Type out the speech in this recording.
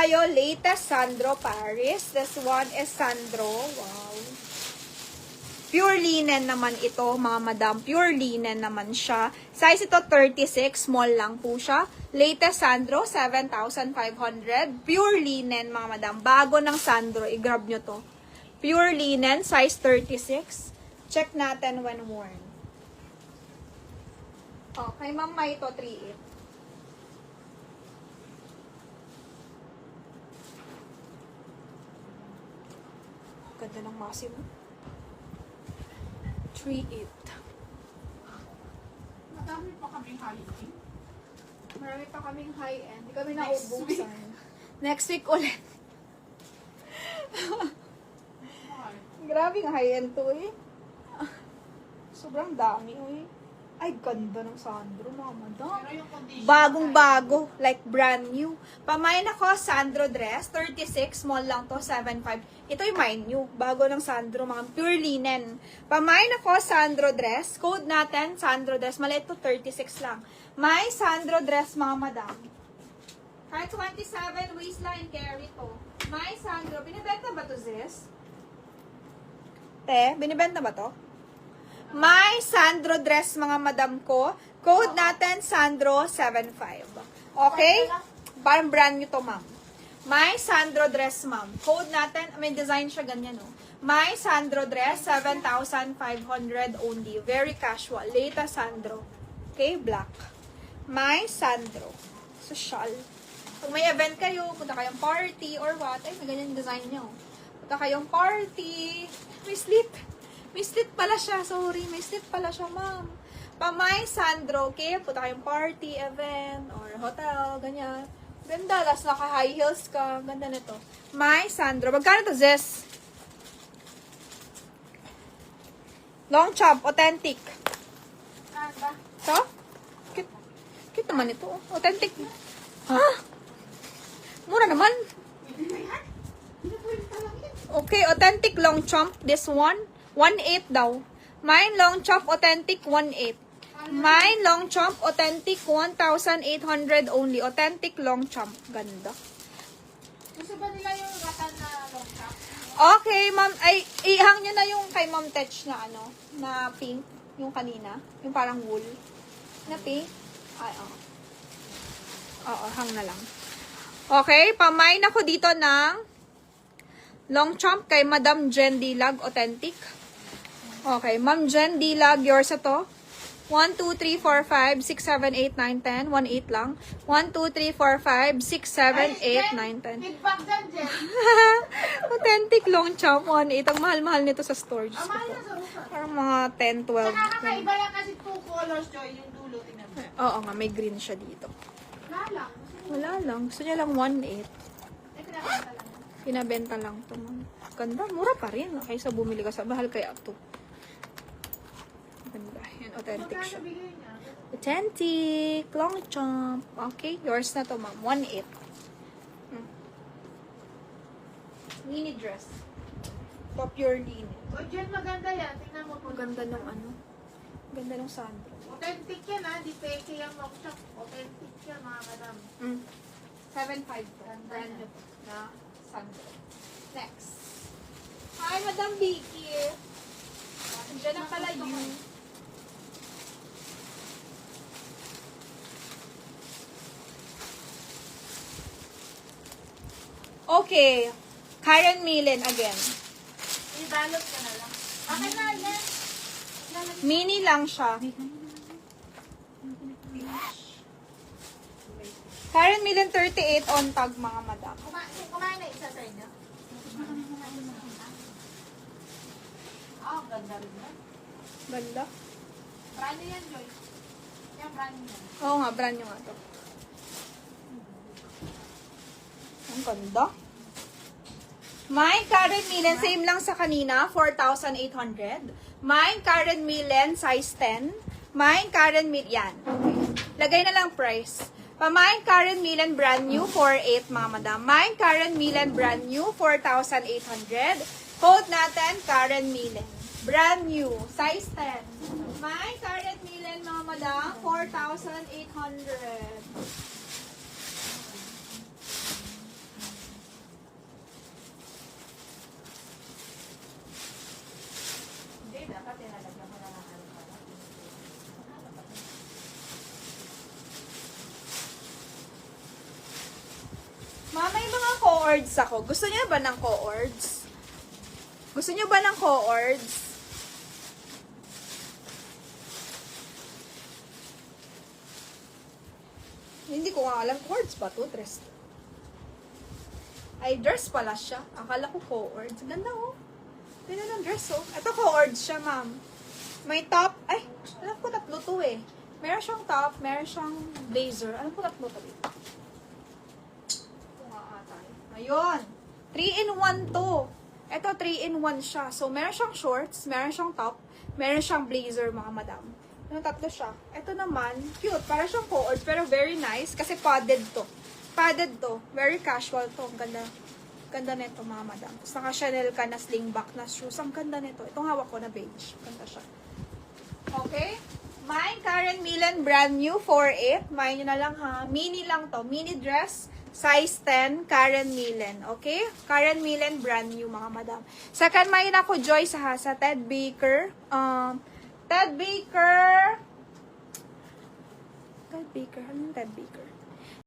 tayo, latest Sandro Paris. This one is Sandro. Wow. Pure linen naman ito, mga madam. Pure linen naman siya. Size ito 36, small lang po siya. Latest Sandro, 7,500. Pure linen, mga madam. Bago ng Sandro, i-grab nyo to. Pure linen, size 36. Check natin when worn. Oh, kay Ma'am May ito, 3.8. Ganda ng massive. 3.8. Madami pa kaming high-end. Marami pa kaming high-end. Hindi kami naubusan. Next week ulit. Grabe ang high-end to eh. Sobrang dami eh. Ay, ganda ng Sandro, mga madam. Pero yung condition, Bagong-bago. Like brand new. Pamain ako, Sandro dress. 36, small lang to, 7.5. Ito yung mine new. Bago ng Sandro, mga pure linen. Pamain ako, Sandro dress. Code natin, Sandro dress. Maliit to, 36 lang. May Sandro dress, mga madam. Kahit 27 waistline carry to. May Sandro. Binibenta ba to, sis? Te, binibenta ba to? May Sandro dress, mga madam ko. Code natin, Sandro75. Okay? Parang brand new to, ma'am. May Sandro dress, ma'am. Code natin, may design siya ganyan, no? May Sandro dress, 7,500 only. Very casual. Latest Sandro. Okay? Black. May Sandro. Social. Kung may event kayo, punta kayong party or what, ay, may ganyan design nyo. Punta kayong party. May slip. May slip pala siya. Sorry, may slip pala siya, ma'am. Pamay Sandro, okay? Punta kayong party, event, or hotel, ganyan. Ganda, tas naka-high heels ka. Ganda nito. May Sandro. Magkano to, Zes? Long chop, authentic. So? Cute naman ito. Authentic. Ha? Mura naman. Okay, authentic long chop. This one. 1.8 daw. Mine long chop authentic 1.8. Mine long chop authentic 1,800 only. Authentic long chop. Ganda. gusto ba nila yung ratan na long top? Okay, ma'am. Ay, ihang nyo na yung kay Ma'am Tech na ano, na pink. Yung kanina. Yung parang wool. Na pink. Ay, oo. Oo, hang na lang. Okay, pamain ako dito ng long chop kay Madam Jen Dilag Authentic. Okay, Ma'am Jen Dilag, yours ito. 1, 2, 3, 4, 5, 6, 7, 8, 9, 10. 1, 8 lang. 1, 2, 3, 4, 5, 6, 7, 8, 9, 10. Feedback dyan, Jen. Authentic long chop. 1, 8. Ang mahal-mahal nito sa store. Diyos ko Mahal po. na sa usa. Parang mga 10, 12. Nakakaiba lang kasi two colors, Joy. Yung dulo, tingnan mo. Oo nga, may green siya dito. Wala lang. Wala lang. Gusto niya lang 1, 8. Eh, pinakanta lang. Pinabenta lang to, ma'am. Ganda, mura pa rin. Kaysa bumili ka sa bahal kaya to. Ganda. Yan, authentic Magkano siya. bigay niya? Authentic. Long chomp. Okay, yours na to, ma'am. 1.8. Mini dress. For pure linen. O, Jen, maganda yan. Tingnan mo po. Ang ganda nung ano. Ganda nung Sandro. Authentic yan, ha? Di fake yung long shop. Authentic yan, mga madam. 7.5 to. Brand new to. Na Sandro. Next. Hi, Madam Vicky. Andiyan na pala yun. Okay. Karen Millen again. Ibalot ka na lang. Okay na, yan. Mini lang siya. Karen Millen 38 on tag, mga madam. Kumain na isa sa inyo. Ah, ganda rin yan. Ganda. Brand new yan, Joy. Yan, brand new yan. Oo nga, brand new nga to. Ang ganda. My Karen Millen, same lang sa kanina, 4,800. My Karen Millen, size 10. My Karen Millen, yan. Okay. Lagay na lang price. Pamain Karen Millen, brand new, 4,800 mga madam. My Karen Millen, brand new, 4,800. Code natin, Karen Millen. Brand new, size 10. My Karen Millen, mga madam, 4,800. co-ords ako. Gusto niyo ba ng co-ords? Gusto niyo ba ng co-ords? Hindi ko nga alam. Co-ords ba to? Dress. Ay, dress pala siya. Akala ko co-ords. Ganda oh. Ganda ng dress oh. Ito co-ords siya, ma'am. May top. Ay, alam ko tatlo to eh. Meron siyang top, meron siyang blazer. Alam ko tatlo to dito. Ito nga ata eh. Ayun. 3-in-1 to. Ito 3-in-1 siya. So, meron siyang shorts, meron siyang top, meron siyang blazer, mga madam. Ano, tatlo siya. Ito naman, cute. Para siyang co-ords, pero very nice. Kasi padded to. Padded to. Very casual to. Ang ganda. Ganda nito, mga madam. Tapos naka-Chanel ka na slingback na shoes. Ang ganda nito. Itong hawak ko na beige. Ganda siya. Okay? Mine, Karen Millen, brand new, 4'8". Mine nyo na lang ha. Mini lang to. Mini dress, size 10, Karen Millen. Okay? Karen Millen, brand new, mga madam. Second, mine ako, Joyce ha, sa Ted Baker. Ted Baker. Ted Baker. Ano yung Ted Baker?